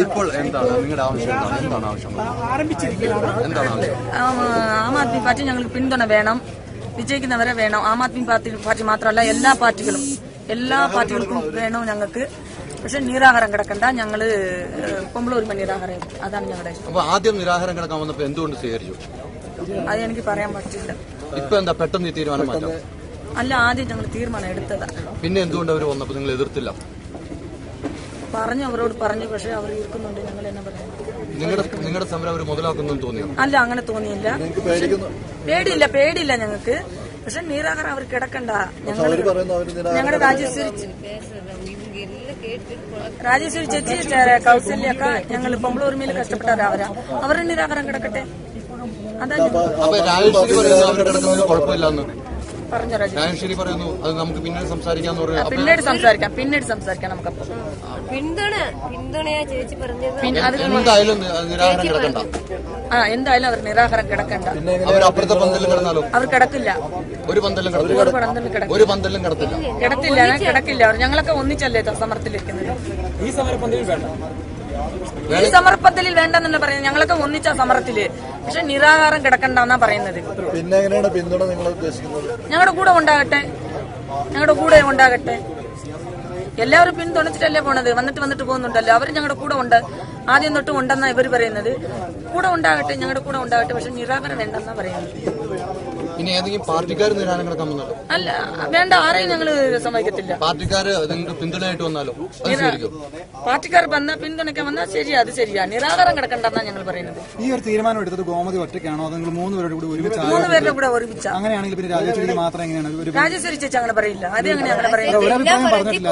ഇപ്പോൾ എന്താണ് നിങ്ങളുടെ ആവശ്യം? എന്താണ് ആവശ്യം? ആം ആദ്മി പാർട്ടി ഞങ്ങൾക്ക് പിന്തുണ വേണം, വിജയിക്കുന്നവരെ വേണം. ആം ആദ്മി പാർട്ടി മാത്രമല്ല, എല്ലാ പാർട്ടികൾക്കും വേണം ഞങ്ങൾക്ക്. പക്ഷെ നിരാഹാരം കിടക്കണ്ട, ഞങ്ങള് പൊമ്പളൂരുമ നിരാഹാരം, അതാണ് ഞങ്ങളുടെ ഇഷ്ടം. അപ്പൊ ആദ്യം നിരാഹാരം കിടക്കാൻ വന്നപ്പോ എന്തുകൊണ്ട് സ്വീകരിച്ചു? അത് എനിക്ക് പറയാൻ പറ്റില്ല. ഇപ്പൊ എന്താ പെട്ടെന്ന് ഈ തീരുമാനം മാറ്റാം? അല്ല, ആദ്യം ഞങ്ങൾ തീരുമാനം എടുത്തതാ. പിന്നെ എന്തുകൊണ്ട് അവർ വന്നപ്പോ നിങ്ങൾ എതിർത്തില്ല? അവരോട് പറഞ്ഞു, പക്ഷെ അവർ ഇരിക്കുന്നുണ്ട്. ഞങ്ങൾ എന്നാ പറയാം? നിങ്ങളുടെ സമരം അവർ മുതലാക്കുന്നു തോന്നിയോ? അല്ല, അങ്ങനെ തോന്നിയില്ല. പേടിയില്ല ഞങ്ങൾക്ക്. പക്ഷെ നിരാഹാരം അവർ കിടക്കണ്ട. ഞങ്ങളുടെ രാജേശ്വരി ചേച്ചി, കൗസല്യൊക്കെ ഞങ്ങൾ പൊമ്പളൂർമയിൽ കഷ്ടപ്പെട്ടവരാ. അവരുടെ നിരാഹാരം കിടക്കട്ടെ. അതാ പറഞ്ഞു. രാജേശ്വരി പറയുന്നു അത് നമുക്ക് പിന്നീട് സംസാരിക്കാന്ന് പറഞ്ഞു. പിന്നീട് സംസാരിക്കാം നമുക്കപ്പോ. പിന്തുണയാ ചേച്ചി പറഞ്ഞത്. എന്തായാലും നിരാഹാരം കിടക്കണ്ട. എന്തായാലും അവർ നിരാഹാരം കിടക്കണ്ട. അവർ അപ്പുറത്തെ പന്തലും കിടന്നാലോ? അവർ കിടക്കില്ല. ഒരു പന്തലും കിടത്തില്ല. കിടക്കില്ല. അവർ ഞങ്ങളൊക്കെ ഒന്നിച്ചല്ലേ സമരത്തിലിരിക്കുന്നത്. ഈ സമരപന്തലിൽ വേണ്ട, ഈ സമരപന്തലിൽ വേണ്ടെന്നല്ല പറയുന്നത്. ഞങ്ങളൊക്കെ ഒന്നിച്ച സമരത്തില്. പക്ഷെ നിരാഹാരം കിടക്കണ്ടെന്നാ പറയുന്നത്. പിന്നെ എങ്ങനെയാണ് പിന്തുണ നിങ്ങൾ ഉദ്ദേശിക്കുന്നത്? ഞങ്ങളുടെ കൂടെ ഉണ്ടാകട്ടെ. എല്ലാവരും പിന്തുണച്ചിട്ടല്ലേ പോണത്. വന്നിട്ട് പോകുന്നുണ്ടല്ലോ. അവർ ഞങ്ങളുടെ കൂടെ ഉണ്ട്. ആദ്യം തൊട്ട് ഉണ്ടെന്നാ ഇവർ പറയുന്നത്. ഞങ്ങളുടെ കൂടെ ഉണ്ടാകട്ടെ. പക്ഷെ നിരാഹാരം വേണ്ടെന്നാ പറയുന്നത്. ഇനി ഏതെങ്കിലും പാർട്ടിക്കാർ നിരാഹാരം കിടക്കാൻ വന്നാലോ? അല്ല, വേണ്ട. ആരെയും ഞങ്ങള് സമ്മതിക്കത്തില്ല. പാർട്ടിക്കാര് നിങ്ങൾക്ക് പിന്തുണയായിട്ട് വന്നാലോ? പാർട്ടിക്കാർ പിന്തുണയ്ക്കാൻ വന്നാൽ അത് ശരിയാ. നിരാഹാരം കിടക്കണ്ടെന്നാ ഞങ്ങൾ പറയുന്നത്. ഈ ഒരു തീരുമാനം എടുത്തത് ഗോമതി ഒറ്റയ്ക്കാണോ? അത് നിങ്ങൾ മൂന്നുപേരുടെ കൂടെ ഒരുമിച്ച്? മൂന്നുപേരുടെ കൂടെ ഒരുമിച്ച. അങ്ങനെയാണെങ്കിൽ പിന്നെ രാജേശ്വരി മാത്രം എങ്ങനെയാണ്? രാജേശ്വരി ചേച്ചി അങ്ങനെ പറയില്ല. അത് അങ്ങനെ പറയില്ല. ഒരഭിപ്രായം പറഞ്ഞിട്ടില്ല.